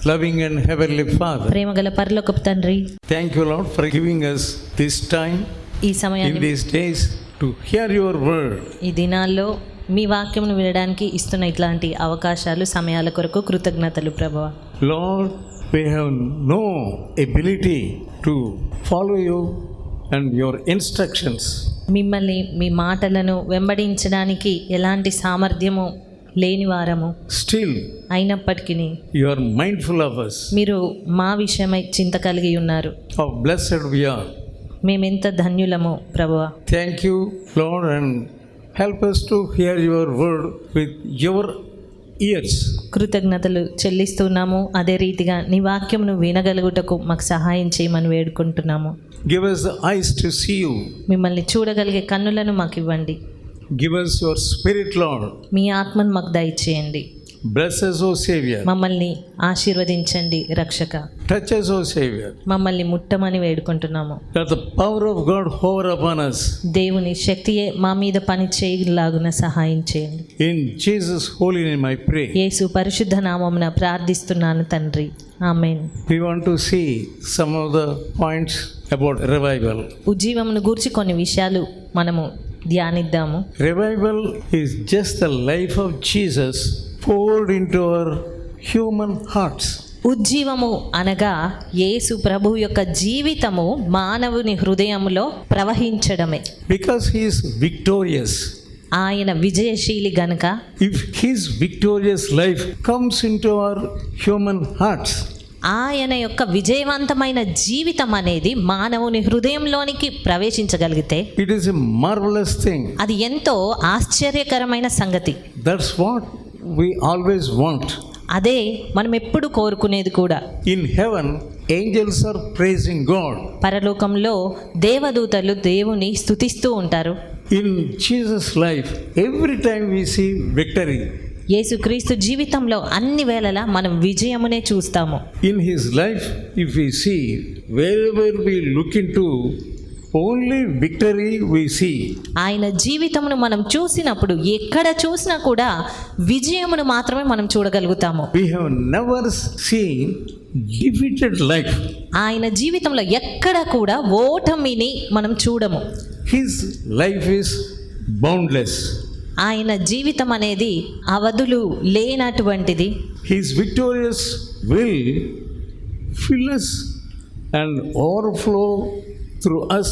loving and heavenly Father, ప్రేమగల పరలోకపు తండ్రి, thank you, Lord, for giving us this time ఈ in సమయాన్ని, these days to hear your word. ఈ దినాల్లో మీ వాక్యమును వినడానికి ఇస్తున్న ఇట్లాంటి అవకాశాలు, సమయాల కొరకు కృతజ్ఞతలు ప్రభువా. Lord, we have no ability to follow you and your instructions. మిమ్మల్ని, మీ మాటలను వెంబడించడానికి ఎలాంటి సామర్థ్యము లేని వారము. Still, అయినప్పటికీ you are mindful of us. మీరు మా విషయమై చింత కలిగి ఉన్నారు. How blessed we are. మేమెంత ధన్యులము ప్రభువా. Thank you, Lord, and help us to hear your word with your ears. కృతజ్ఞతలు చెల్లిస్తున్నాము. అదే రీతిగా నీ వాక్యమును వినగలుగుటకు మాకు సహాయం చేయమని వేడుకుంటున్నాము. Give us the eyes to see you. మిమ్మల్ని చూడగలిగే కన్నులను మాకు ఇవ్వండి. Give us your spirit, Lord. మీ ఆత్మను మాకు దయచేయండి. Bless us, O Savior. మమ్మల్ని ఆశీర్వదించండి రక్షక. Touch us, O Savior. మమ్మల్ని ముట్టమని వేడుకుంటున్నాము. Let the power of God hover upon us. దేవుని శక్తియే మా మీద పని చేయలాగున సహాయం చేయండి. In Jesus' holy name I pray. యేసు పరిశుద్ధ నామమున ప్రార్థిస్తున్నాను తండ్రి. ఆమేన్. We want to see some of the points about revival. ఉజ్జీవమును గూర్చి కొన్ని విషయాలు మనము ధ్యానిద్దాము. Revival is just the life of Jesus poured into our human hearts. ఉజ్జీవము అనగా యేసు ప్రభు యొక్క జీవితము మానవుని హృదయములో ప్రవహించడమే. Because he is victorious. ఆయన విజయశీలి గనుక If his victorious life comes into our human hearts, ఆయన యొక్క విజయవంతమైన జీవితం అనేది మానవుని హృదయంలోనికి ప్రవేశించగలిగితే it is a marvelous thing. అది ఎంతో ఆశ్చర్యకరమైన సంగతి. That's what we always want. అదే మనం ఎప్పుడు కోరుకునేది కూడా. In heaven, angels are praising God. పరలోకంలో దేవదూతలు దేవుని స్తుతిస్తూ ఉంటారు. In Jesus' life, every time we see victory. యేసుక్రీస్తు జీవితంలో అన్ని వేళలా మనం విజయమునే చూస్తాము. In his life, if we see, wherever we look into, only victory we see. ఆయన జీవితమును మనం చూసినప్పుడు ఎక్కడ చూసినా కూడా విజయమును మాత్రమే మనం చూడగలుగుతాము. We have never seen defeated life. ఆయన జీవితంలో ఎక్కడ కూడా ఓటమిని మనం చూడము. His life is boundless. ఆయన జీవితం అనేది అవధులు లేనటువంటిది. His victorious will fill us and overflow through us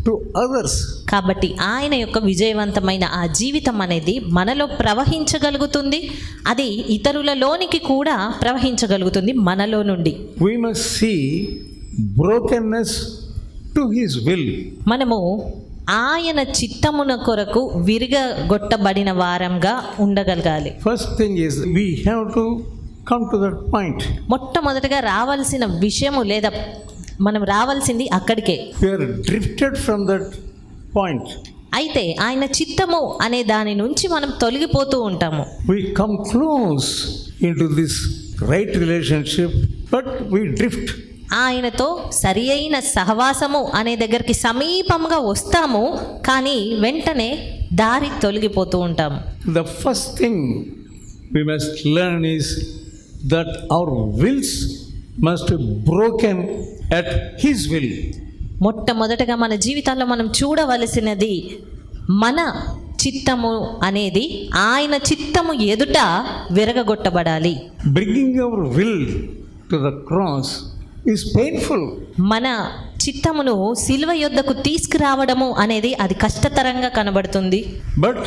to others. కాబట్టి ఆయన యొక్క విజయవంతమైన ఆ జీవితం అనేది మనలో ప్రవహించగలుగుతుంది. అది ఇతరులలోనికి కూడా ప్రవహించగలుగుతుంది మనలో నుండి. We must see brokenness to his will. మనము ఆయన చిత్తమున కొరకు విరగొట్టబడిన వారంగా ఉండగలగాలి. First thing is we have to come to that point. మొట్టమొదటిగా రావాల్సిన విషయము లేదా మనం రావాల్సింది అక్కడికే. We are drifted from that point. అయితే ఆయన చిత్తము అనే దాని నుంచి మనం తొలగిపోతూ ఉంటాము. We come close into this right relationship, but we drift. ఆయనతో సరి అయిన సహవాసము అనే దగ్గరికి సమీపంగా వస్తాము, కానీ వెంటనే దారి తొలగిపోతూ ఉంటాము. The first thing we must learn is that our wills must be broken at his will. మొట్టమొదటగా మన జీవితాల్లో మనం చూడవలసినది మన చిత్తము అనేది ఆయన చిత్తము ఎదుట విరగగొట్టబడాలి. Bringing our will to the cross is painful. మన చిత్తమును సిలువ యొద్దకు తీసుకురావడము అనేది అది కష్టతరంగా కనబడుతుంది. But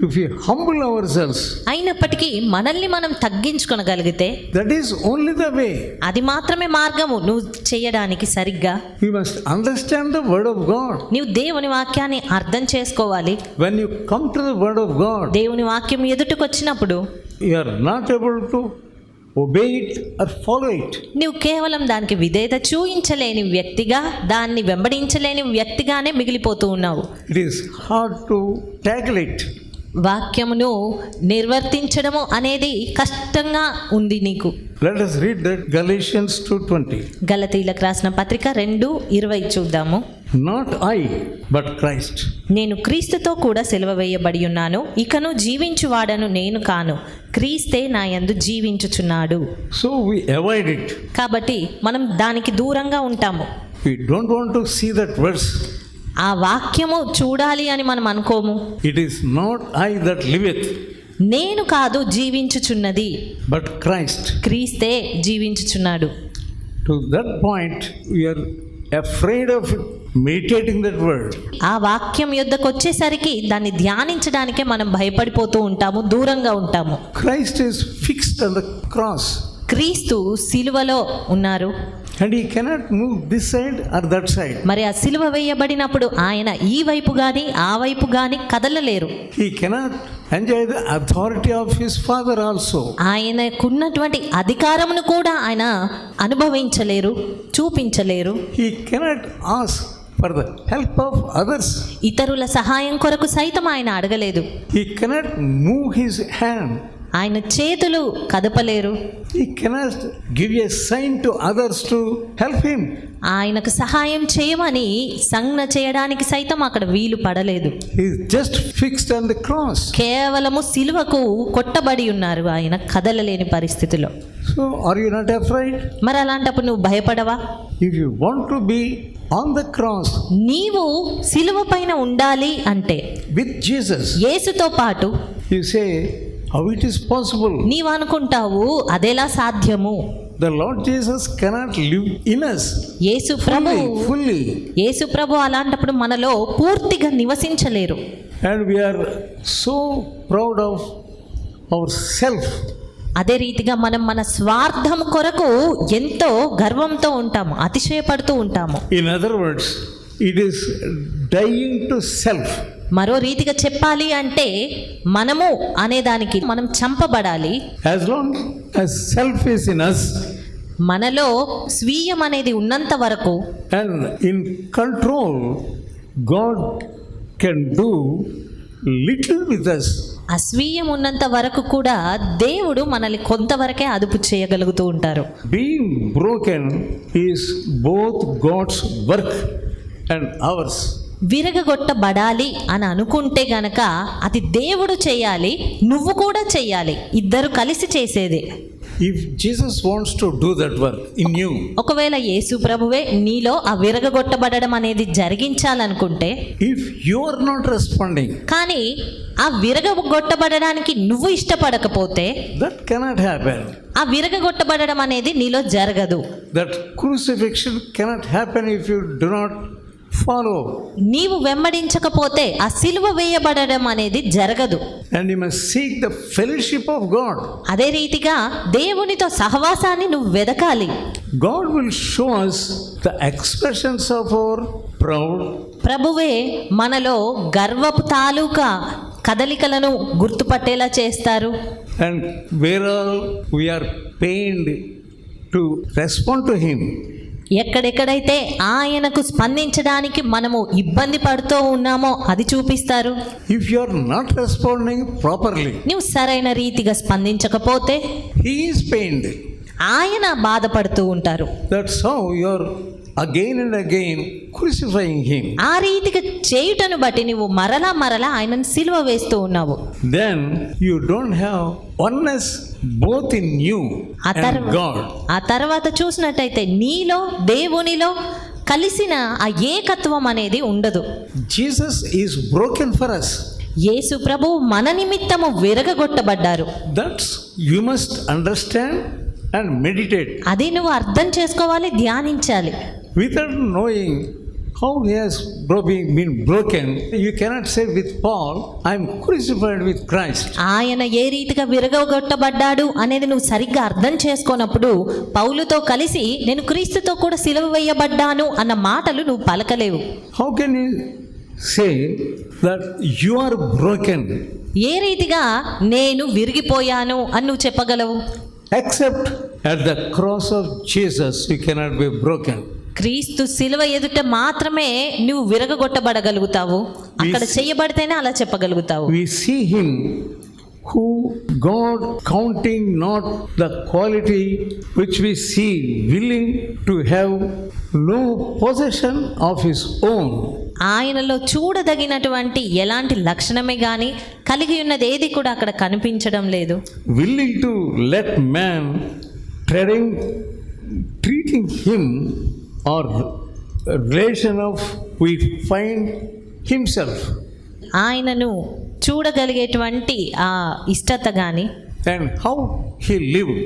if we humble ourselves, అయినప్పటికీ మనల్ని మనం తగ్గించుకొనగలిగితే that is only the way. అది మాత్రమే మార్గము నువ్వు చేయడానికి. సరిగ్గా We must understand the word of God. నీవు దేవుని వాక్యాన్ని అర్థం చేసుకోవాలి. When you come to the word of God, దేవుని వాక్యం ఎదుటకు వచ్చినప్పుడు you are not able to obey it or follow it. నీవు కేవలం దానికి విధేయత చూయించలేని వ్యక్తిగా, దాన్ని వెంబడించలేని వ్యక్తిగానే మిగిలిపోతూ ఉన్నావు. It is hard to tackle it. వాక్యమును నిర్వర్తించడము అనేది కష్టంగా ఉంది నీకు. Let us read that Galatians 2:20. గలతీయులకు రాసిన పత్రిక 2:20 చూద్దాము. Not I, but Christ. నేను క్రీస్తుతో కూడా సిలువ వేయబడి ఉన్నాను, ఇకను జీవించువాడను నేను కాను, క్రీస్తే నా యందు జీవించుచున్నాడు. So we avoid it. కాబట్టి మనం దానికి దూరంగా ఉంటాము. We don't want to see that verse. ఆ వాక్యము చూడాలి అని మనం అనుకోము. It is not I that liveth, నేను కాదు జీవించుచున్నది, but Christ. క్రీస్తే జీవించుచున్నాడు. To that point, we are afraid of meditating that word. ఆ వాక్యం యొద్దకు వచ్చేసరికి దాన్ని ధ్యానించడానికే మనం భయపడిపోతూ ఉంటాము, దూరంగా ఉంటాము. Christ is fixed on the cross, క్రీస్తు సిలువలో ఉన్నారు, and he cannot move this side or that side. మరి ఆ సిలువ వేయబడినప్పుడు ఆయన ఈ వైపు గాని ఆ వైపు గాని కదలలేరు. He cannot enjoy the authority of his Father also. ఆయనకున్నటువంటి అధికారమును కూడా ఆయన అనుభవించలేరు, చూపించలేరు. He cannot ask for the help of others. ఇతరుల సహాయం కొరకు సైతం ఆయన అడగలేదు. He cannot move his hand. ఆయన చేతులు కదపలేరు. He cannot give a sign to others to help him. ఆయనకు సహాయం చేయమని సంజ్ఞ చేయడానికి సైతం అక్కడ వీలు పడలేదు. He is just fixed on the cross. కేవలము సిలువకు కొట్టబడి ఉన్నారు ఆయన, కదలలేని పరిస్థితిలో. So are you not afraid? మరి అలాంటప్పుడు నువ్వు భయపడవా? If you want to be on the cross నీవు సిలువ పైన ఉండాలి అంటే, with Jesus, యేసుతో పాటు, you say, how it is possible? నీవు అనుకుంటావు అదెలా సాధ్యము? The Lord Jesus cannot live in us Yesu Prabhu fully. యేసు ప్రభు అలాంటప్పుడు మనలో పూర్తిగా నివసించలేరు. And we are so proud of ourself. అదే రీతిగా మనం మన స్వార్థం కొరకు ఎంతో గర్వంతో ఉంటాము, అతిశయపడుతూ ఉంటాము. In other words, it is dying to self. మరో రీతిగా చెప్పాలి అంటే మనము అనేదానికి మనం చంపబడాలి. As long as self is in us మనలో స్వీయం అనేది ఉన్నంత వరకు and in control, God can do little with us. ఆ స్వీయం ఉన్నంత వరకు కూడా దేవుడు మనల్ని కొంతవరకే అదుపు చేయగలుగుతూ ఉంటారు. Being broken is both God's work and ours. విరగగొట్టబడాలి అని అనుకుంటే గనక అది దేవుడు చేయాలి, నువ్వు కూడా చేయాలి, ఇద్దరు కలిసి చేసేదే. If Jesus wants to do that work in you, ఒకవేళ యేసు ప్రభువే నీలో ఆ విరగగొట్టబడడం అనేది జరిగించాలనుకుంటే, if you are not responding, కానీ ఆ విరగగొట్టబడడానికి నువ్వు ఇష్టపడకపోతే, that cannot happen. ఆ విరగగొట్టబడడం అనేది నీలో జరగదు. That crucifixion cannot happen if you do not follow. నీవు వెంబడించకపోతే ఆ సిలువ వేయబడడం అనేది జరగదు. And you must seek the fellowship of God. అదే రీతిగా దేవునితో సహవాసాన్ని నువ్వు వెదకాలి. God will show us the expressions of our proud. ప్రభువే మనలో గర్వపు తాలూకా కదలికలను గుర్తుపట్టేలా చేస్తారు. And where all we are pained to respond to Him, ఎక్కడెక్కడైతే ఆయనకు స్పందించడానికి మనము ఇబ్బంది పడుతూ ఉన్నామో అది చూపిస్తారు. if you are not responding properly, నువ్వు సరైన రీతిగా స్పందించకపోతే He is pained. ఆయన బాధపడుతూ ఉంటారు. That's how you are again and again crucifying Him. ఆ రీతిగా చేయుటను బట్టి నువ్వు మరలా మరలా ఆయనను సిలువ వేస్తూ ఉన్నావు. Then you don't have oneness both in you and God. ఆ తర్వాత చూసినట్టయితే నీలో దేవునిలో కలిసిన ఆ ఏకత్వం అనేది ఉండదు. Jesus is broken for us. యేసు ప్రభు మన నిమిత్తము విరగగొట్టబడ్డారు. That's you must understand and meditate. అది నువ్వు అర్థం చేసుకోవాలి, ధ్యానించాలి. Without knowing how he has been broken, you cannot say with Paul, I am crucified with Christ. ఆయన ఏ రీతిగా విరగొట్టబడ్డాడు అనేది నువ్వు సరిగ్గా అర్థం చేసుకోనప్పుడు పౌలుతో కలిసి నేను క్రీస్తుతో కూడా సిలువ వేయబడ్డాను అన్న మాటలు నువ్వు పలకలేవు. How can you say that you are broken? ఏ రీతిగా నేను విరిగిపోయాను అని నువ్వు చెప్పగలవు? Except at the cross of Jesus you cannot be broken. క్రీస్తు సిలువ ఎదుట మాత్రమే నువ్వు విరగొట్టబడగలుగుతావు. అక్కడ చేయబడితేనే అలా చెప్పగలుగుతావు. We see him who God counting not the quality which we see, willing to have no possession of his own. ఆయనలో చూడదగినటువంటి ఎలాంటి లక్షణమే కానీ కలిగి ఉన్నది ఏది కూడా అక్కడ కనిపించడం లేదు. Willing to let man treating him or relation of we find himself. ఆయనను చూడగలిగేటువంటి ఆ ఇష్టత కానీ And how he lived.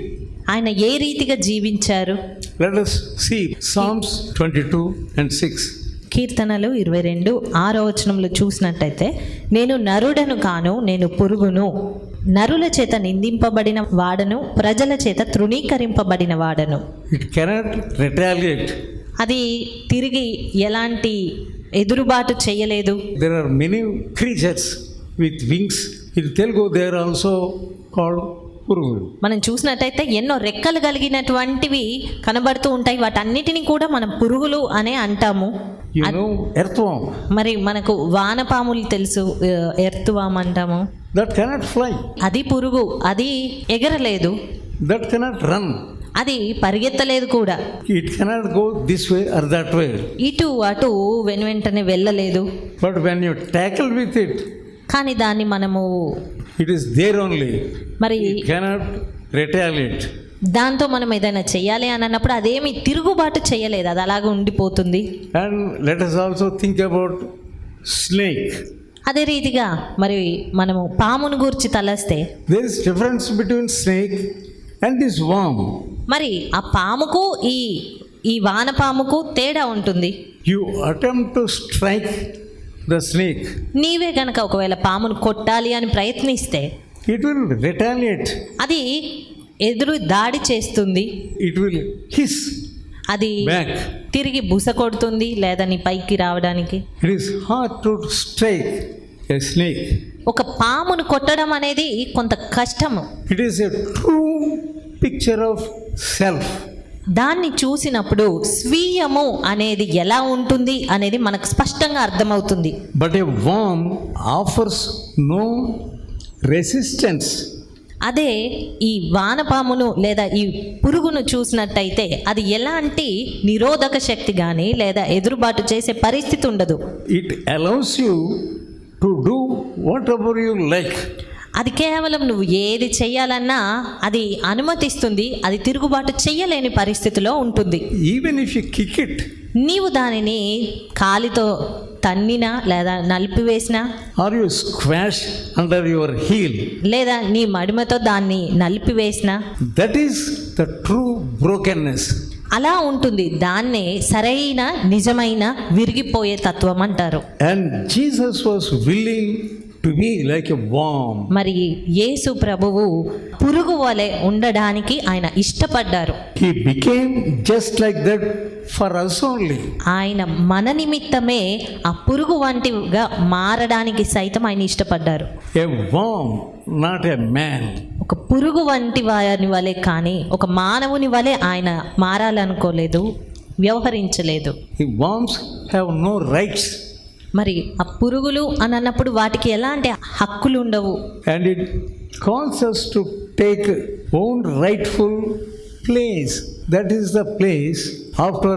ఆయన ఏ రీతిగా జీవించారు. Let us see Psalms 22 and 6. కీర్తనలు 22:6 చూసినట్టయితే, నేను నరుడను కాను, నేను పురుగును, నరుల చేత నిందింపబడిన వాడను, ప్రజల చేత తృణీకరింపబడిన వాడను. It cannot retaliate. అది తిరిగి ఎలాంటి ఎదురుబాటు చేయలేదు. There are many creatures with wings. In Telugu they are also called పురుగు. మనం చూసినట్టయితే ఎన్నో రెక్కలు కలిగినటువంటివి కనబడుతూ ఉంటాయి. వాటన్నిటిని కూడా మనం పురుగులు అనే అంటాము. You know earthworm. మరి మనకు వానపాములు తెలుసు, ఎర్త్వామ్ అంటాము. That cannot fly. అది పురుగు, అది ఎగరలేదు. That cannot run. అది పరిగెత్తలేదు కూడా. It cannot go this way or that way. ఇటు అటు వెంటనే వెళ్ళలేదు. But when you tackle with it, కానీ దాన్ని మనము it is there only. మరి It cannot retaliate. దాంతో మనం ఏదైనా చెయ్యాలి అని అన్నప్పుడు అదేమి తిరుగుబాటు చేయలేదు, అది అలాగే ఉండిపోతుంది. And let us also think about snake. అదే రీతిగా మరి మనము పామును గూర్చి తలస్తే, There is difference between snake and this worm. మరి ఆ పాముకు ఈ వానపాముకు తేడా ఉంటుంది. You attempt to strike the snake, నీవే గనక ఒకవేళ పామును కొట్టాలి అని ప్రయత్నిస్తే it will retaliate. అది ఎదురు దాడి చేస్తుంది. It will hiss అది back. తిరిగి బుస కొడుతుంది లేదా నీ పైకి రావడానికి. It is hard to strike a snake. ఒక పామును కొట్టడం అనేది కొంత కష్టము. It is a true picture of self. దాన్ని చూసినప్పుడు స్వీయము అనేది ఎలా ఉంటుంది అనేది మనకు స్పష్టంగా అర్థమవుతుంది. But a worm offers no resistance. అదే ఈ వానపామును లేదా ఈ పురుగును చూసినట్టయితే అది ఎలాంటి నిరోధక శక్తి కానీ లేదా ఎదురుబాటు చేసే పరిస్థితి ఉండదు. It allows you to do whatever you like. అది కేవలం నువ్వు ఏది చెయ్యాలన్నా అది అనుమతిస్తుంది. అది తిరుగుబాటు చెయ్యలేని పరిస్థితిలో ఉంటుంది. Even if you kick it, నీవు దానిని కాలితో తన్నినా లేదా నలిపివేసినా, or you squash under your heel, లేదా నీ మడిమతో దాన్ని నలిపివేసినా, that is the true brokenness. అలా ఉంటుంది. దాన్నే సరైన నిజమైన విరిగిపోయే తత్వం అంటారు. And Jesus was willing to be like a worm. మరి యేసు ప్రభువు పురుగు వలె ఉండడానికి ఆయన ఇష్టపడ్డారు. He became just like that for us only. ఆయన మన నిమిత్తమే ఆ పురుగు వంటిగా మారడానికి సైతం ఆయన ఇష్టపడ్డారు. A worm, not a man. ఒక పురుగు వంటి వారి వలె కానీ ఒక మానవుని వలె ఆయన మారాలనుకోలేదు, వ్యవహరించలేదు. The worms have no rights. మరి ఆ పురుగులు అని అన్నప్పుడు వాటికి ఎలాంటి హక్కులు ఉండవు. And it calls us to take own rightful place. That is the place after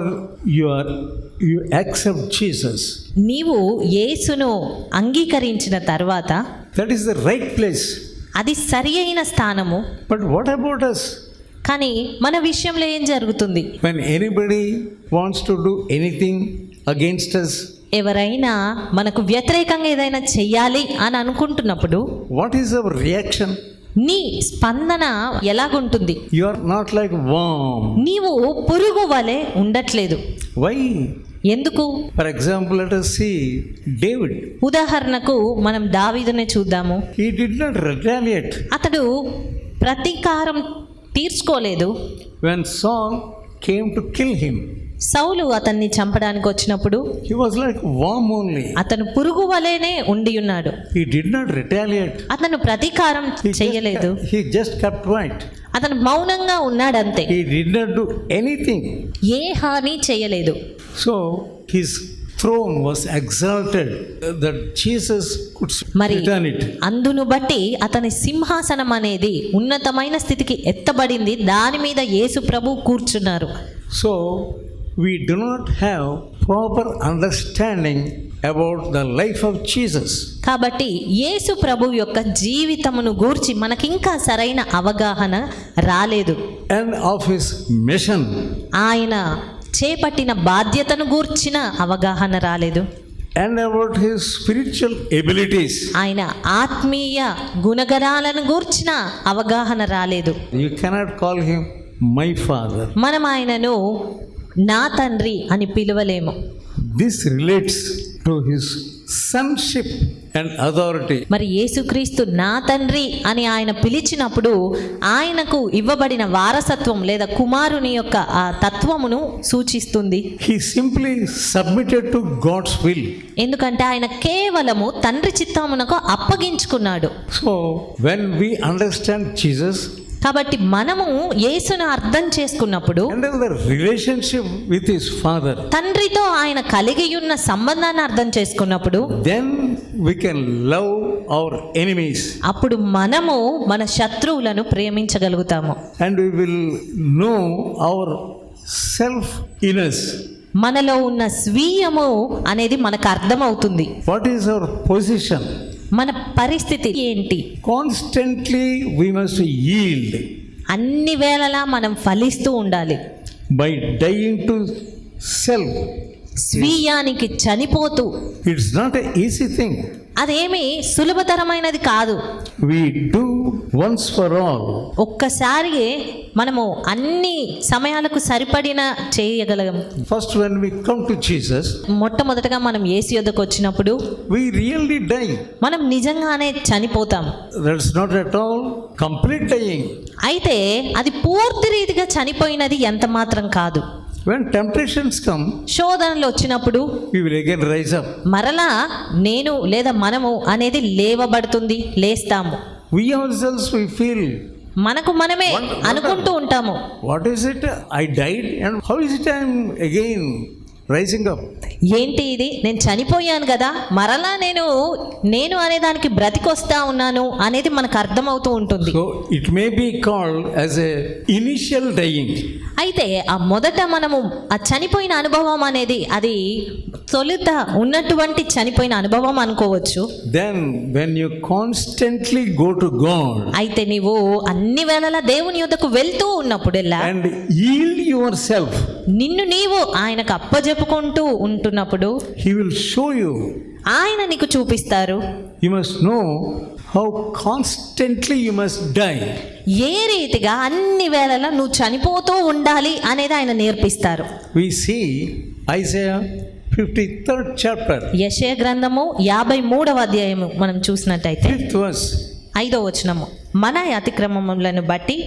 you accept Jesus. నీవు యేసును అంగీకరించిన తర్వాత That is the right place. అది సరి అయిన స్థానము. But what about us? కానీ మన విషయంలో ఏం జరుగుతుంది? When anybody wants to do anything against us, ఎవరైనా మనకు వ్యతిరేకంగా ఏదైనా చెయ్యాలి అని అనుకుంటున్నప్పుడు what is our reaction? నీ స్పందన ఎలాగుంటుంది? You are not like worm. నీవు పురుగు వలె ఉండట్లేదు. Why? ఎందుకు? For example, let us see David. ఉదాహరణకు మనం దావీదునే చూద్దాము. He did not retaliate. అతడు ప్రతీకారం తీర్చుకోలేదు. When Saul came to kill him, సౌలు అతన్ని చంపడానికి వచ్చినప్పుడు he was like worm only. అతను పురుగు వలెనే ఉండి ఉన్నాడు. He did not retaliate. అతను ప్రతీకారం చెయ్యలేదు. He just kept quiet. అతను మౌనంగా ఉన్నాడంతే. He did not do anything. ఏ హాని చేయలేదు. So his throne was exalted, that Jesus could మరి return it. అందును బట్టి అతని సింహాసనం అనేది ఉన్నతమైన స్థితికి ఎత్తబడింది, దాని మీద యేసు ప్రభు కూర్చున్నారు. So we do not have proper understanding about the life of Jesus. కాబట్టి యేసు ప్రభు యొక్క జీవితమును గూర్చి మనకింకా సరైన అవగాహన రాలేదు. And of his mission. ఆయన చేపట్టిన బాధ్యతను గూర్చిన అవగాహన రాలేదు. And about his spiritual abilities. ఆయన ఆత్మీయ గుణగణాలను గూర్చిన అవగాహన రాలేదు. You cannot call him my father. మనం ఆయనను నా తండ్రి అని పిలవలేము. This relates to his sonship and authority. మరి యేసుక్రీస్తు నా తండ్రి అని ఆయన పిలిచినప్పుడు ఆయనకు ఇవ్వబడిన వారసత్వం లేదా కుమారుని యొక్క ఆ తత్వమును సూచిస్తుంది. He simply submitted to God's will. ఎందుకంటే ఆయన కేవలము తండ్రి చిత్తమునకు అప్పగించుకున్నాడు. So when we understand Jesus కాబట్టి మనము యేసును అర్థం చేసుకున్నప్పుడు and the relationship with his father, తండ్రితో ఆయన కలిగి ఉన్న సంబంధాన్ని అర్థం చేసుకున్నప్పుడు then we can love our enemies. అప్పుడు మనము మన శత్రువులను ప్రేమించగలుగుతాము. And we will know our self-inness. మనలో ఉన్న స్వీయము అనేది మనకు అర్థమవుతుంది. What is our position? మన పరిస్థితి ఏంటి? Constantly we must yield అన్ని వేళలా మనం ఫలిస్తూ ఉండాలి. by dying to self. స్వీయానికి చనిపోతూ. It's not an easy thing. అదేమి సులభతరమైనది కాదు. We do once for all. ఒక్కసారి మనము అన్ని సమయాలకు సరిపడిన చేయగలం. First, when we come to Jesus, మొట్టమొదటగా మనం యేసు యొద్దకు వచ్చినప్పుడు we really die. మనం నిజంగానే చనిపోతాం. That's not at all complete dying. అయితే అది పూర్తి రీతిగా చనిపోయినది ఎంత మాత్రం కాదు. When temptations come, శోధనలు వచ్చినప్పుడు we will again rise up. మరలా నేను లేదా మనము అనేది లేవబడుతుంది, లేస్తాము. We ourselves, we feel, మనకు మనమే అనుకుంటూ ఉంటాము, what is it? I died and how is it I am again rising up? ఏంటి ఇది, నేను చనిపోయాను కదా, మరలా నేను అనే దానికి బ్రతికొస్తా ఉన్నాను అనేది మనకు అర్థమవుతూ ఉంటుంది. So it may be called as a initial dying. అయితే ఆ మొదట మనము ఆ చనిపోయిన అనుభవం అనేది అది తొలుత ఉన్నటువంటి చనిపోయిన అనుభవం అనుకోవచ్చు. Then when you constantly go to God అయితే నీవు అన్ని వేళలా దేవుని యొద్దకు వెళ్తూ ఉన్నప్పుడెల్లా and yield yourself, నిన్ను నీవు ఆయనకు అప్పజెప్పుకుంటూ ఉంటున్నప్పుడు He will show you. ఆయన నీకు చూపిస్తారు. You must know how constantly you must die. ఏ రీతిగా అన్ని వేళలా నువ్వు చనిపోతూ ఉండాలి అనేది ఆయన నేర్పిస్తారు. We see Isaiah 53rd chapter, యెషయా గ్రంథము 53వ అధ్యాయము మనం చూసినట్టయితే 5th verse. 5వ వచనము, మన అతిక్రమములను బట్టి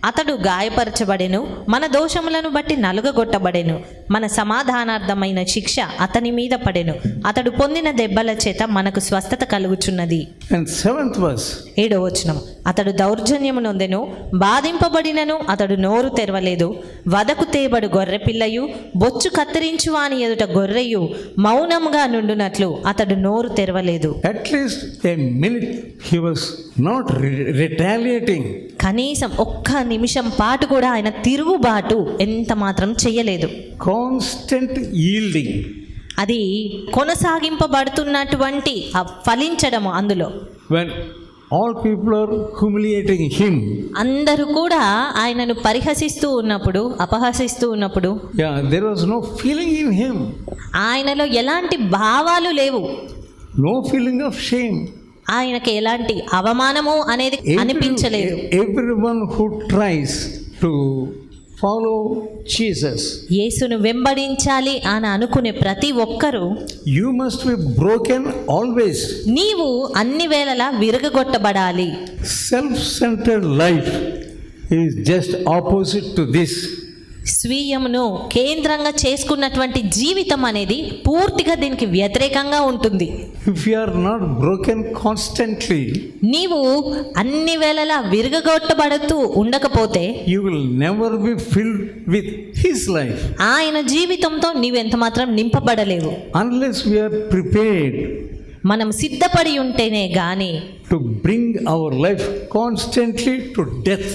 అతడు గాయపరచబడెను, మన దోషములను బట్టి నలుగగొట్టబడెను, మన సమాధానార్థమైన శిక్ష అతని మీద పడెను, అతడు పొందిన దెబ్బల చేత మనకు స్వస్థత కలుగుచున్నది. And 7th verse. 7వ వచనం, అతడు దౌర్జన్యము నొందెను, బాధింపబడినను అతడు నోరు తెరవలేదు, వదకు తేబడు గొర్రె పిల్లయు, బొచ్చు కత్తిరించు వాని ఎదుట గొర్రెయు మౌనముగా నుండునట్లు అతడు నోరు తెరవలేదు. At least a minute he was not retaliating. కనీసం ఒక్క నిమిషం పాటు కూడా ఆయన తిరుగుబాటు ఎంత మాత్రం చెయ్యలేదు. Constant yielding. అది కొనసాగింపబడుతున్నటువంటి ఆ ఫలించడము. అందులో When all people are humiliating him, అందరూ కూడా ఆయనను పరిహసిస్తూ ఉన్నప్పుడు, అపహసిస్తూ ఉన్నప్పుడు, there was no feeling in him, ఆయనలో ఎలాంటి భావాలు లేవు, no feeling of shame. ఆయనకి ఎలాంటి అవమానము అనేది అనిపించలేదు. Everyone who tries to follow Jesus, యేసును వెంబడించాలి అని అనుకునే ప్రతి ఒక్కరూ, you must be broken always. నీవు అన్ని వేళలా విరగగొట్టబడాలి. Self-centered life is just opposite to this. స్వీయమును కేంద్రంగా చేసుకున్నటువంటి జీవితం అనేది పూర్తిగా దీనికి వ్యతిరేకంగా ఉంటుంది. If you are not broken constantly, నీవు అన్ని వేళలా విరగగొట్టబడుతూ ఉండకపోతే you will never be filled with His life. ఆయన జీవితంతో నీవెంత మాత్రం నింపబడలేవు. Unless we are prepared మనం సిద్ధపడి ఉంటేనే గాని to bring our life constantly to death,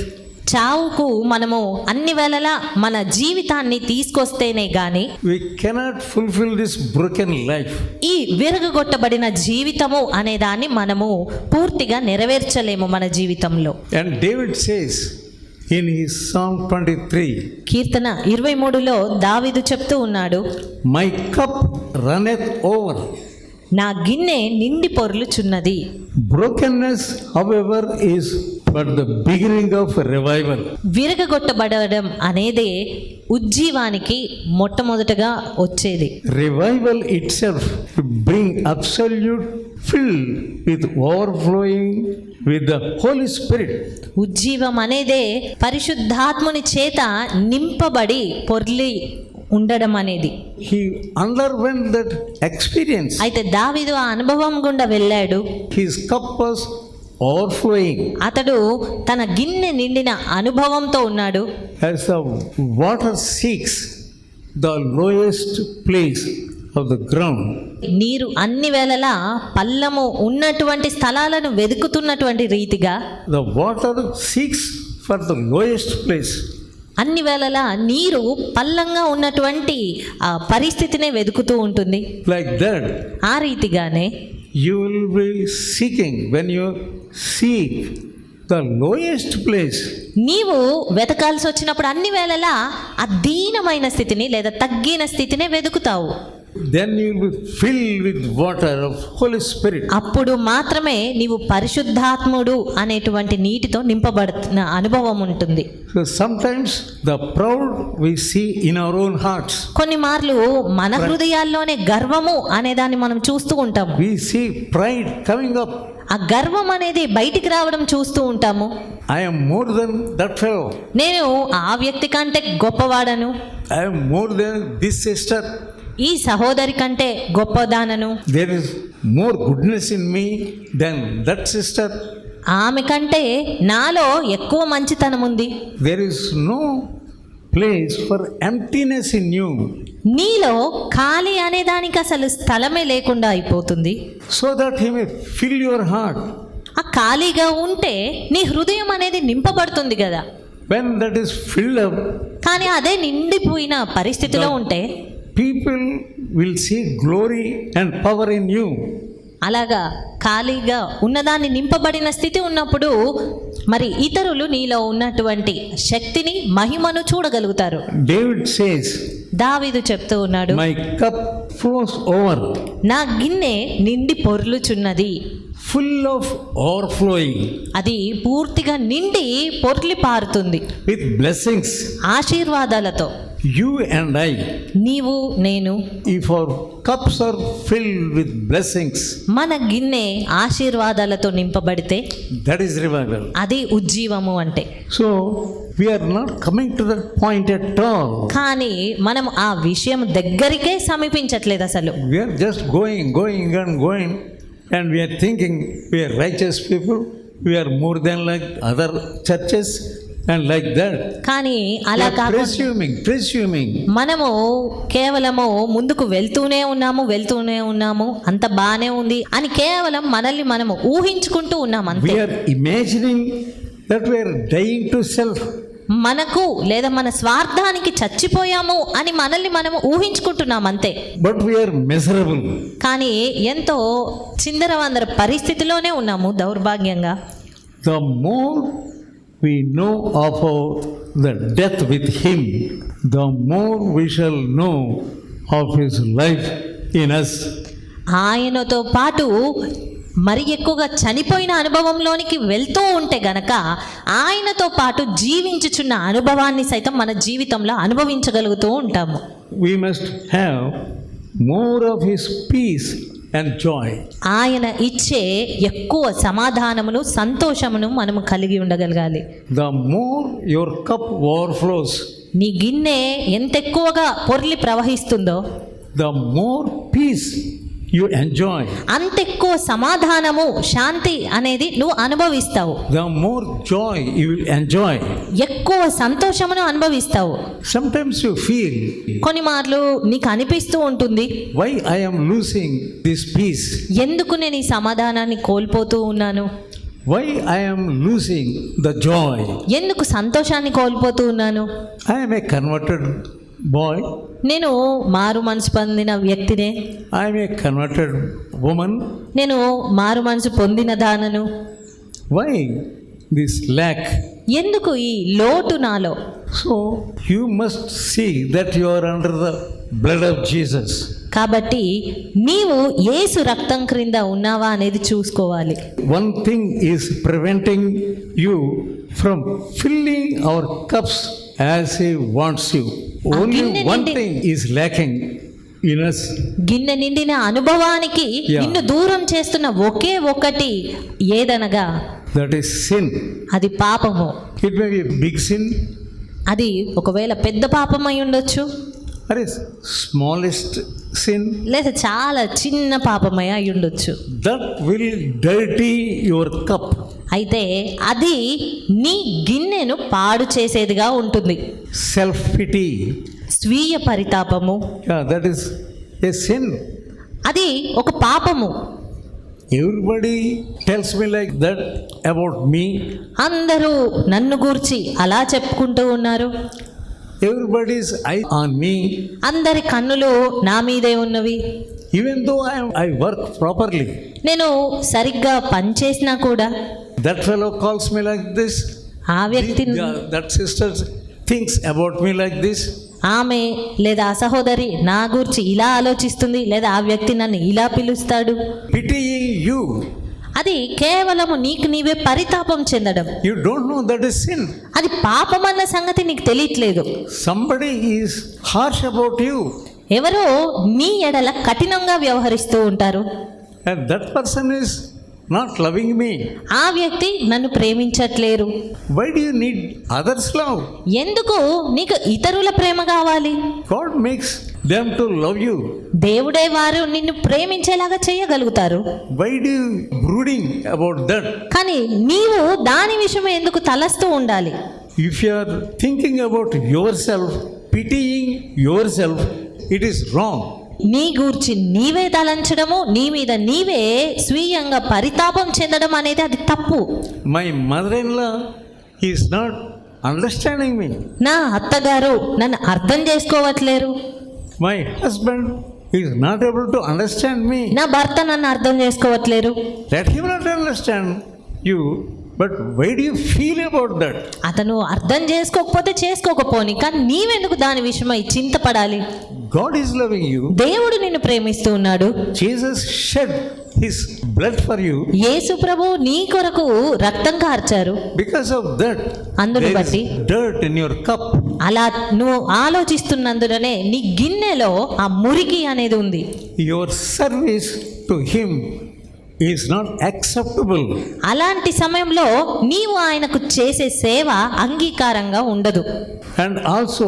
చావుకు మనము అన్ని వేళలా మన జీవితాన్ని తీసుకొస్తేనే గాని we cannot fulfill this broken life. ఈ విరగగొట్టబడిన జీవితము అనే దాన్ని మనము పూర్తిగా నెరవేర్చలేము మన జీవితంలో. And David says in his Psalm 23, కీర్తన 23లో దావీదు చెప్తూ ఉన్నాడు, my cup runneth over. నా గిన్నె నిండి పొర్లుచున్నది. Brokenness, however, is but the beginning of revival. విరగగొట్టబడడం అనేది ఉజ్జీవానికి మొట్టమొదటగా వచ్చేది. Revival itself to bring absolute filled with overflowing with the Holy Spirit. ఉజ్జీవం అనేదే పరిశుద్ధాత్ముని చేత నింపబడి పొర్లి ఉండడం అనేది. He underwent that experience. అయితే దావీదు ఆ అనుభవం గుండా వెళ్ళాడు. His cup was overflowing. అతడు తన గిన్నె నిండిన అనుభవంతో ఉన్నాడు. As the water seeks the lowest place of the ground, నీరు అన్ని వేళలా పల్లము ఉన్నటువంటి స్థలాలను వెతుకుతున్నటువంటి రీతిగా the water seeks for the lowest place. అన్ని వేళలా నీరు పల్లంగా ఉన్నటువంటి ఆ పరిస్థితినే వెతుకుతూ ఉంటుంది. Like that, ఆ రీతిగానే you will be seeking, when you seek the lowest place, నీవు వెతకాల్సి వచ్చినప్పుడు అన్ని వేళలా ఆ దీనమైన స్థితిని లేదా తగ్గిన స్థితినే వెతుకుతావు. then you will be filled with water of Holy Spirit. అప్పుడు మాత్రమే నీవు పరిశుద్ధాత్ముడు అనేటువంటి నీటితో నింపబడుతున్న అనుభవం ఉంటుంది. So sometimes the proud we see in our own hearts. కొన్ని మార్లు మన హృదయాల్లోనే గర్వము అనే దాన్ని మనం చూస్తూ ఉంటాము. We see pride coming up. ఆ గర్వం అనేది బయటికి రావడం చూస్తూ ఉంటాము. I am more than that fellow. నేను ఆ వ్యక్తి కంటే గొప్పవాడను, I am more than this sister. ఈ సహోదరి కంటే గొప్పదానను, There is more goodness in me than that sister. ఆమె కంటే నాలో ఎక్కువ మంచితనం ఉంది. There is no place for emptiness in you, నీలో ఖాళీ అనే దానికి అసలు స్థలమే లేకుండా అయిపోతుంది. so that He may fill your heart. ఆ ఖాళీగా ఉంటే నీ హృదయం అనేది నింపబడుతుంది కదా. When that is filled up, కానీ అదే నిండిపోయిన పరిస్థితిలో ఉంటే people will see glory and power in you. అలాగా ఖాళీగా ఉన్నదాన్ని నింపబడిన స్థితి ఉన్నప్పుడు మరి ఇతరులు నీలో ఉన్నటువంటి శక్తిని మహిమను చూడగలుగుతారు. David says, దావీదు చెప్తూ ఉన్నాడు, my cup flows over. నా గిన్నె నిండి పొర్లుచున్నది. Full of overflowing. అది పూర్తిగా నిండి పొర్లి పారుతుంది With blessings. ఆశీర్వాదాలతో. You and I, నీవు నేను, if our cups are filled with blessings, మన గిన్నె ఆశీర్వాదాలతో నింపబడితే that is revival. అది ఉజ్జీవము అంటే. So we are not coming to that point at all. కానీ మనం ఆ విషయం దగ్గరికే సమీపించట్లేదు అసలు. We are just going and we are thinking we are righteous people, we are more than like other churches and like that. కానీ We అలా are కాకుండా presuming. మనము కేవలము ముందుకు వెళ్తూనే ఉన్నాము అంత బానే ఉంది అని కేవలం మనల్ని మనము ఊహించుకుంటూ ఉన్నాం అంతే. We are imagining that we are dying to self. మనకు లేదా మన స్వార్థానికి చచ్చిపోయాము అని మనల్ని మనము ఊహించుకుంటున్నాం అంతే. But we are miserable. కానీ ఎంతో చిందరవందర పరిస్థితిలోనే ఉన్నాము దౌర్భాగ్యంగా. The more we know of the death with Him, the more we shall know of His life in us. ఆయనతో పాటు మరి ఎక్కువగా చనిపోయిన అనుభవంలోనికి వెళ్తూ ఉంటే గనక ఆయనతో పాటు జీవించుచున్న అనుభవాన్ని సైతం మన జీవితంలో అనుభవించగలుగుతూ ఉంటాము. We must have more of His peace and joy. ఆయన ఇచ్చే ఎక్కువ సమాధానమును సంతోషమును మనము కలిగి ఉండగలగాలి. The more your cup overflows, నీ గిన్నె ఎంత ఎక్కువగా పొర్లి ప్రవహిస్తుందో the more peace you enjoy, అంత ఎక్కువ సమాధానము, శాంతి అనేది నువ్వు అనుభవిస్తావు. the more joy you will enjoy. ఎక్కువ సంతోషమును అనుభవిస్తావు. Sometimes you feel, కొన్ని మార్లు నీకు అనిపిస్తూ ఉంటుంది, why I am losing this peace? ఎందుకు నేను ఈ సమాధానాన్ని కోల్పోతూ ఉన్నాను, Why I am losing the joy? ఎందుకు సంతోషాన్ని కోల్పోతూ ఉన్నాను. I am a converted boy. నేను మారు మనసు పొందిన వ్యక్తినే, I am a converted woman. నేను మారు మనసు పొందిన దానను. Why this lack? ఎందుకు ఈ లోటు నాలో? So you must see that you are under the blood of Jesus. కాబట్టి నీవు యేసు రక్తం క్రింద ఉన్నావా అనేది చూసుకోవాలి. One thing is preventing you from filling our cups as He wants you. Only one thing is lacking in us. గిన్నె నిండిన అనుభవానికి Yeah. నిన్ను దూరం చేస్తున్న ఒకే ఒకటి ఏదనగా That is sin. అది పాపము. It may be a big sin అది ఒకవేళ పెద్ద పాపం అయి ఉండొచ్చు, or a smallest sin. లేదా చాలా చిన్న పాపమై అయి ఉండొచ్చు. That will dirty your cup. అయితే అది నీ గిన్నెను పాడు చేసేదిగా ఉంటుంది. Self-pity. స్వీయ పరితాపము, Yeah, that is a sin. అది ఒక పాపము. Everybody tells me like that about me. అందరూ నన్ను గూర్చి అలా చెప్పుకుంటూ ఉన్నారు. Everybody's eye on me. అందరి కన్నులు నా మీదే ఉన్నవి. Even though I work properly, నేను సరిగ్గా పనిచేసినా కూడా that fellow calls me like this. ఆ వ్యక్తి, That sister thinks about me like this. ఆమె లేదా ఆ సహోదరి నా గురించి ఇలా ఆలోచిస్తుంది, లేదా ఆ వ్యక్తి నన్ను ఇలా పిలుస్తాడు. Pitying you. అది కేవలము నీకు నీవే పరితాపం చెందడం. You don't know that is sin. అది పాపం అన్న సంగతి నీకు తెలియట్లేదు. Somebody is harsh about you. ఎవరో నీ ఎడల కఠినంగా వ్యవహరిస్తూ ఉంటారు. And that person is not loving me. ఆ వ్యక్తి నన్ను ప్రేమించట్లేరు. Why do you need others' love? ఎందుకు నీకు ఇతరుల ప్రేమ కావాలి? God makes them to love you. దేవుడే వారు నిన్ను ప్రేమించేలాగా చేయగలుగుతారు. Why do you brooding about that? కానీ నీవు దాని విషయం ఎందుకు తలస్తూ ఉండాలి? If you are thinking about yourself, pitying yourself, it is wrong. నీ గూర్చి నీవే తలంచడము, నీ మీద నీవే స్వీయంగా పరితాపం చెందడం అనేది అది తప్పు. My mother-in-law is not understanding me. నా అత్తగారు నన్ను అర్థం చేసుకోవట్లేరు. My husband is not able to understand me. నా భర్త నన్ను అర్థం చేసుకోవట్లేరు. Let him not understand you, but why do you feel about that? అతను అర్థం చేసుకోకపోతే చేసుకోకపోని, కానీ నీవెందుకు దాని విషయమై చింతపడాలి? God is loving you. దేవుడు నిన్ను ప్రేమిస్తూ ఉన్నాడు. Jesus shed His blood for you. యేసు ప్రభు నీ కొరకు రక్తం కార్చారు. Because of that, అందును there is బట్టి dirt in your cup. అలా నువ్వు ఆలోచిస్తున్నందునే నీ గిన్నెలో ఆ మురికి అనేది ఉంది. Your service to Him is not acceptable. అలాంటి సమయంలో నీవు ఆయనకు చేసే సేవ అంగీకారంగా ఉండదు. And also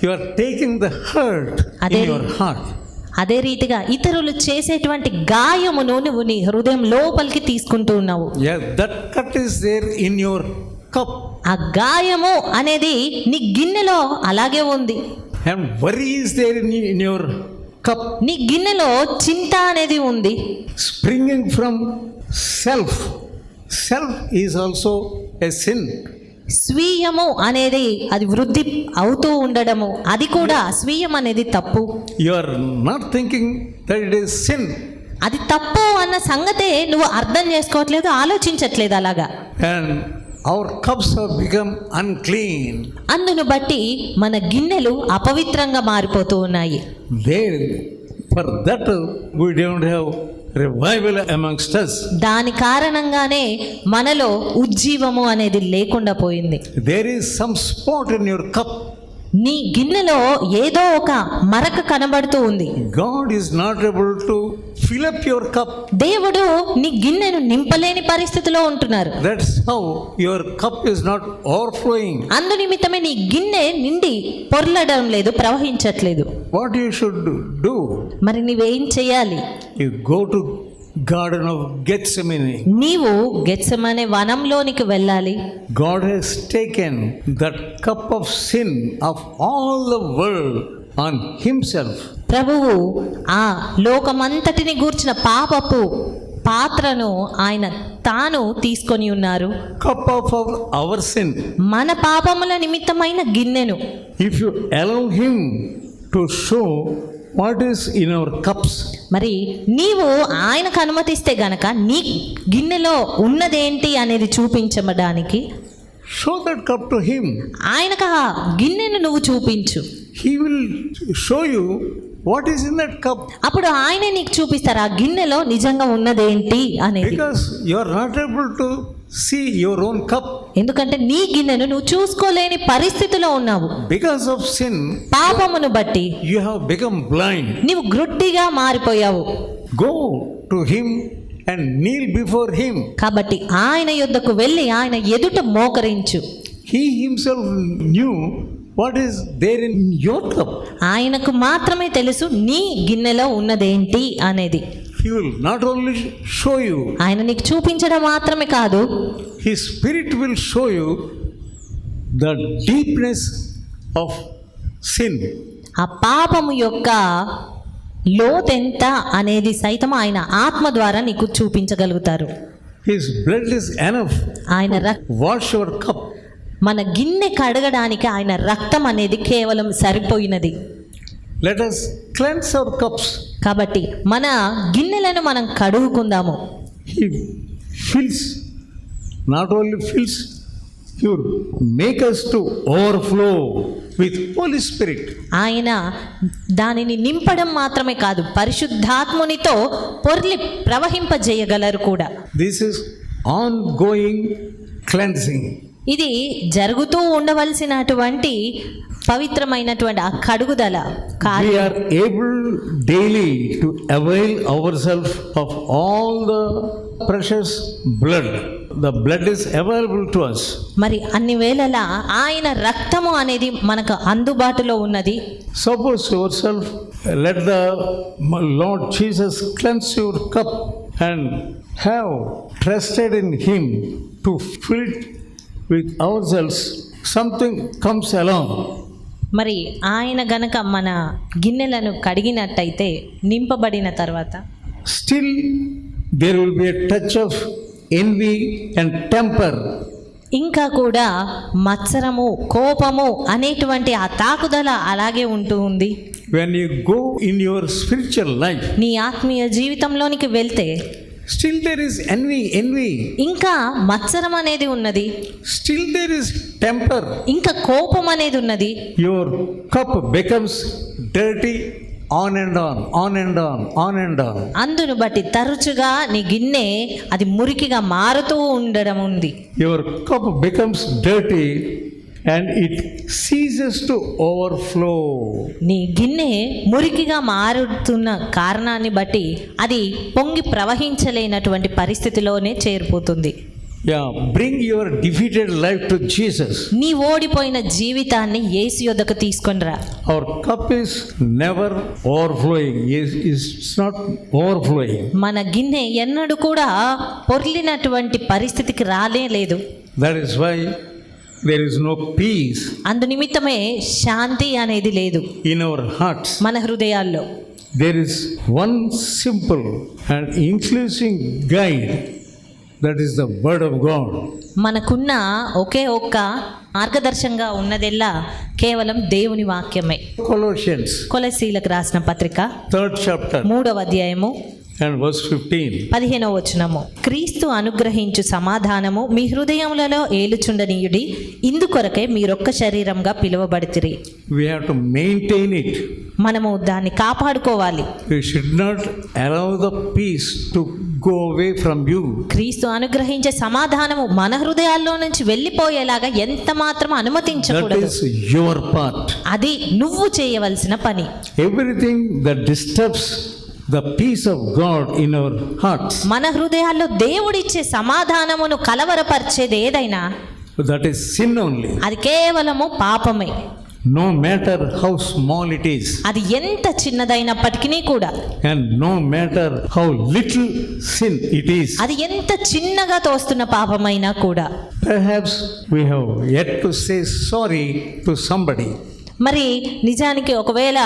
you are taking the hurt in your heart. అదే రీతిగా ఇతరులు చేసేటువంటి గాయమును నువ్వు నీ హృదయం లోపలికి తీసుకుంటూ ఉన్నావు. Yeah, that cut is there in your cup. ఆ గాయము అనేది నీ గిన్నెలో అలాగే ఉంది. And worry is there in your cup. నీ గిన్నెలో చింత అనేది ఉంది. Springing from self. Self is also a sin. స్వీయము అనేది అది వృద్ధి అవుతూ ఉండడము, అది కూడా స్వీయం అనేది తప్పు. You are not thinking that it is sin. అది తప్పు అన్న సంగతే నువ్వు అర్థం చేసుకోవట్లేదు, ఆలోచించట్లేదు అలాగా. And our cups have become unclean. అందును బట్టి మన గిన్నెలు అపవిత్రంగా మారిపోతూ ఉన్నాయి. There, for that we don't have revival amongst us. దాని కారణంగానే మనలో ఉజ్జీవము అనేది లేకుండా పోయింది. There is some spot in your cup. నీ గిన్నెలో ఏదో ఒక మరక కనబడుతూ ఉంది. God is not able to fill up your cup. దేవుడు నీ గిన్నెను నింపలేని పరిస్థితిలో ఉంటున్నారు. That's how your cup is not overflowing. అందు నిమిత్తమే నీ గిన్నె నిండి పొర్లడం లేదు, ప్రవహించట్లేదు. What you should do? మరి నువ్వేం చేయాలి? You go to Garden of Gethsemane. నీవు గెత్సెమనే వనంలోనికి వెళ్ళాలి. God has taken that cup of sin of all the world on himself. ప్రభువు ఆ లోకమంతటిని గూర్చిన పాపపు పాత్రను ఆయన తాను తీసుకొని ఉన్నారు. Cup of our sin. మన పాపముల నిమిత్తమైన గిన్నెను If you allow him to show what is in our cups, మరి నీవు ఆయనకు అనుమతిస్తే గనక నీ గిన్నెలో ఉన్నదేంటి అనేది చూపించడానికి show that cup to him. ఆయనకు ఆ గిన్నెను నువ్వు చూపించు. He will show you what is in that cup. అప్పుడు ఆయనే నీకు చూపిస్తారు ఆ గిన్నెలో నిజంగా ఉన్నదేంటి అనేది. Because you are not able to see your own cup. ఎందుకంటే నీ గిన్నెను నువ్వు చూసుకోలేని పరిస్థితిలో ఉన్నావు. Because of sin, పాపమును బట్టి you have become blind. నీవు గ్రుడ్డిగా మారిపోయావు. Go to him and kneel before him. కాబట్టి ఆయన యొద్దకు వెళ్ళి ఆయన ఎదుట మోకరించు. He himself knew what is there in your cup. ఆయనకు మాత్రమే తెలుసు నీ గిన్నెలో ఉన్నదేంటి అనేది. He will not only show you, ఆయన నీకు చూపించడం మాత్రమే కాదు, his spirit will show you the deepness of sin. ఆ పాపము యొక్క లోతెంత అనేది సైతం ఆయన ఆత్మ ద్వారా నీకు చూపించగలుగుతారు. His blood is enough ఆయన wash your cup. మన గిన్నె కడగడానికి ఆయన రక్తం అనేది కేవలం సరిపోయినది. Let us cleanse our cups. కాబట్టి మన గిన్నెలను మనం కడుగుకుందాము. He fills, not only fills, he will make us to overflow with Holy Spirit. ఆయన దానిని నింపడం మాత్రమే కాదు, పరిశుద్ధాత్మునితో పొర్లి ప్రవహింపజేయగలరు కూడా. This is ongoing cleansing. ఇది జరుగుతూ ఉండవలసినటువంటి పవిత్రమైనటువంటి ఆ కడుగుదల We కార్యం. are able daily to avail ourselves of all the precious blood. The blood is available to us. మరి అన్ని వేళలా ఆయన రక్తము అనేది మనకు అందుబాటులో ఉన్నది. Suppose yourself, let the Lord Jesus cleanse your cup and have trusted in him to fill it with ourselves. Something comes along. మరి ఆయన గనక మన గిన్నెలను కడిగినట్టయితే నింపబడిన తర్వాత Still there will be a touch of envy and temper. ఇంకా కూడా మత్సరము, కోపము అనేటువంటి ఆ తాకుదల అలాగే ఉంటూ ఉంది. When you go in your spiritual life, నీ ఆత్మీయ జీవితంలోనికి వెళ్తే still there is envy. ఇంకా మత్సరం అనేది ఉన్నది, Still there is temper. ఇంకా కోపం అనేది ఉన్నది. Your cup becomes dirty on and on, on and on, on and on. అందును బట్టి తరచుగా నీ గిన్నె అది మురికిగా మారుతూ ఉండడం ఉంది. Your cup becomes dirty and it ceases to overflow. నీ గిన్నె మురికిగా మారుతున్న కారణాన్ని బట్టి అది పొంగి ప్రవహించలేనటువంటి పరిస్థితిలోనే చేరిపోతుంది. Yeah, bring your defeated life to Jesus. నీ ఓడిపోయిన జీవితాన్ని యేసు యొద్దకు తీసుకొని రా. Our cup is never overflowing. It's not overflowing. మన గిన్నె ఎన్నడూ కూడా పొర్లినటువంటి పరిస్థితికి రాలేదు. That is why there is no peace అందు నిమిత్తమే శాంతి అనేది లేదు in our hearts. మన హృదయాల్లో. There is one simple and inclusive guide, that is the word of God. మనకున్న ఒకే ఒక్క మార్గదర్శంగా ఉన్నదెల్లా కేవలం దేవుని వాక్యమే. Colossians కొలసీలకు రాసిన పత్రిక 3rd chapter 3వ అధ్యాయము and verse 15. 15వ వచనము. క్రీస్తు అనుగ్రహించు సమాధానము మీ హృదయములలో ఏలుచుండనీయుడి, ఇందుకొరకే మీరొక్క శరీరంగా పిలువబడితిరి. We have to maintain it. మనము దాన్ని కాపాడుకోవాలి. We should not allow the peace to go away from you. క్రీస్తు అనుగ్రహించే సమాధానము మన హృదయాల్లో నుంచి వెళ్ళిపోయేలాగా ఎంత మాత్రం That అనుమతించకూడదు. is your part. అది నువ్వు చేయవలసిన పని. Everything that disturbs the peace of God in our hearts, మన హృదయాల్లో దేవుడిచ్చే సమాధానమును కలవరపరిచేది ఏదైనా that is sin only. అది కేవలము పాపమే. No matter how small it is, అది ఎంత చిన్నదైనప్పటికీ కూడా, and no matter how little sin it is, అది ఎంత చిన్నగా తోస్తున్న పాపమైనా కూడా, perhaps we have yet to say sorry to somebody. మరి నిజానికి ఒకవేళ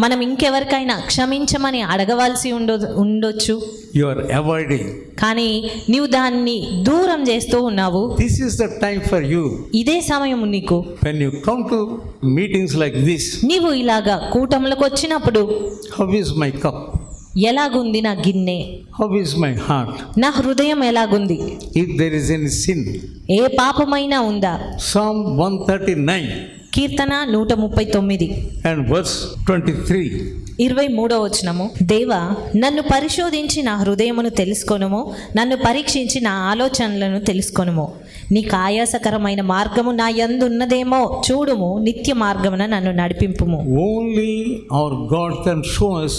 మనం ఇంకెవరికైనా క్షమించమని అడగవలసి ఉండొచ్చు. You are avoiding. కానీ నీవు దాన్ని దూరం చేస్తూ ఉన్నావు. This is the time for you. ఇదే సమయం నీకు. When you come to meetings like this, నీవు ఇలాగా కూటములకు వచ్చినప్పుడు, how is my cup? ఎలాగుంది నా గిన్నె, How is my heart? నా హృదయం ఎలాగుంది, If there is any sin. ఏ పాపమైనా ఉందా. Psalm 139 Keerthana 139 and verse 23. 23వ వచనము. దేవా, నన్ను పరిశోధించి నా హృదయమును తెలుసుకొనుము, నన్ను పరీక్షించి నా ఆలోచనలను తెలుసుకొనుము. నీకు ఆయాసకరమైన మార్గము నా యందు ఉన్నదేమో చూడుము, నిత్య మార్గమున నన్ను నడిపింపుము. Only our God can show us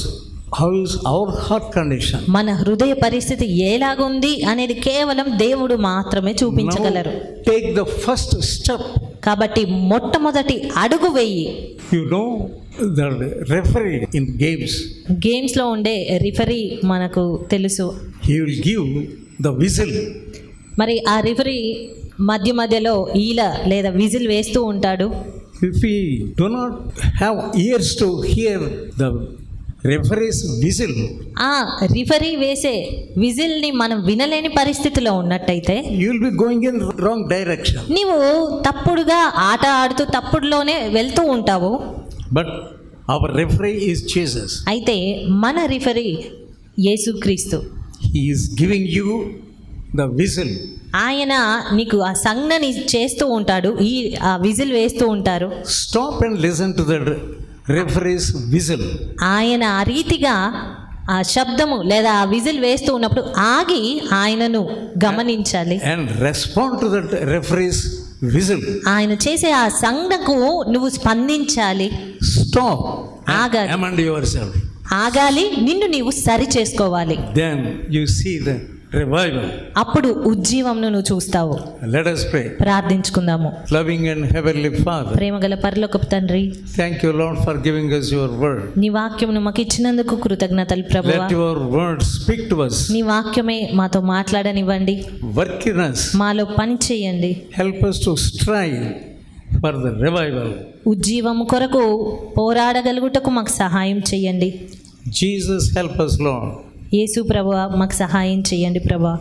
how is our heart condition. మన హృదయ పరిస్థితి ఎలాగుంది అనేది కేవలం దేవుడు మాత్రమే చూపించగలరు. Now, take the first step. కాబట్టి మొట్టమొదటి అడుగు వేయి. You know the referee in games, గేమ్స్లో ఉండే రిఫరీ మనకు తెలుసు. he will give the whistle. మరి ఆ రిఫరీ మధ్య మధ్యలో ఈల లేదా విజిల్ వేస్తూ ఉంటాడు. If we do not have ears to hear the referee's whistle, ఆ రిఫరీ వేసే విజిల్ని మనం వినలేని పరిస్థితిలో ఉన్నట్టయితే you will be going in wrong direction. నీవు తప్పుడుగా ఆట ఆడుతూ తప్పుడులోనే వెళ్తూ ఉంటావు. But our referee is Jesus. అయితే మన రిఫరీ యేసుక్రీస్తు. He is giving you the whistle. ఆయన నీకు ఆ సంజ్ఞని చేస్తూ ఉంటాడు, ఆ విజిల్ వేస్తూ ఉంటారు. Stop and listen to the referee's whistle. ఆయన ఆ రీతిగా ఆ శబ్దము లేదా ఆ విజిల్ వేస్తూ ఉన్నప్పుడు ఆగి ఆయనను గమనించాలి. And respond to that referee's whistle. ఆయన చేసే ఆ సంజ్ఞకు నువ్వు స్పందించాలి. Stop and ఆగాలి. amend yourself. ఆగాలి, నిన్ను నీవు సరి చేసుకోవాలి. Then you see the revival. అప్పుడు ఉజ్జీవంను నువ్వు చూస్తావు. Let us pray. ప్రార్థించుకుందాము. Loving and heavenly Father, ప్రేమగల పరలోకపు తండ్రి, thank you, Lord, for giving us your word. నీ వాక్యమును మాకు ఇచ్చినందుకు కృతజ్ఞతలు ప్రభువా. Let your word speak to us. నీ వాక్యమే మాతో మాట్లాడనివ్వండి. Work in us. మాలో పని చేయండి. Help us to strive for the revival. ఉజ్జీవము కొరకు పోరాడగలుగుటకు మాకు సహాయం చేయండి. Jesus, help us, Lord. యేసు ప్రభువా, మాకు సహాయం చేయండి ప్రభువా.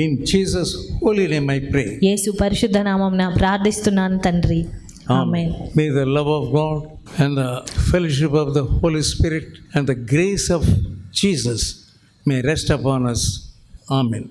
In Jesus' holy name I pray. యేసు పరిశుద్ధ నామమున ప్రార్థిస్తున్నాను తండ్రి. ఆమేన్. May the love of God and the fellowship of the Holy Spirit and the grace of Jesus may rest upon us. Amen.